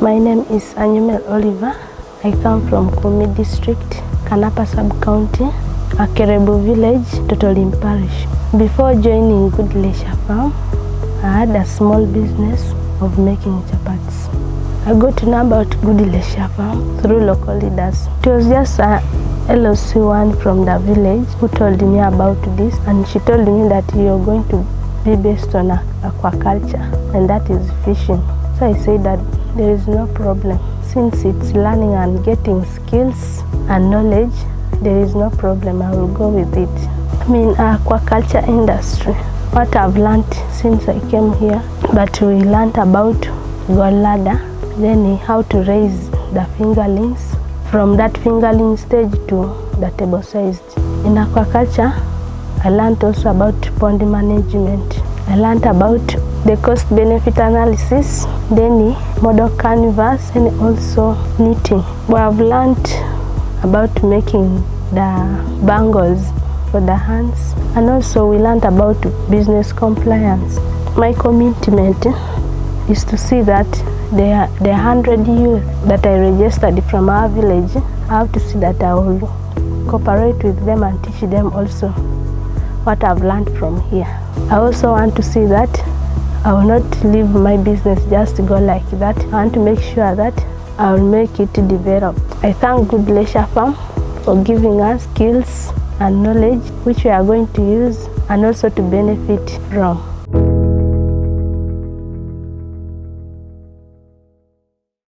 My name is Anyumel Oliver. I come from Kumi District, Kanapa Sub-County, Akerebu Village, Totolim Parish. Before joining Gudie Leisure Farm, I had a small business of making chapatis. I got to know about Gudie Leisure Farm through local leaders. It was just a LOC1 from the village who told me about this, and she told me that you're going to be based on aquaculture, and that is fishing. So I said that there is no problem. Since it's learning and getting skills and knowledge, there is no problem. I will go with it. I'm in aquaculture industry. What I've learned since I came here, but we learned about gallbladder, then how to raise the fingerlings, from that fingerling stage to the table sized. In aquaculture, I learned also about pond management. I learned about the cost benefit analysis, then model canvas, and also knitting. We have learned about making the bangles for the hands, and also we learned about business compliance. My commitment is to see that the 100 youth that I registered from our village, I have to see that I will cooperate with them and teach them also what I've learned from here. I also want to see that I will not leave my business just to go like that. I want to make sure that I will make it develop. I thank Gudie Leisure Farm for giving us skills and knowledge which we are going to use and also to benefit from.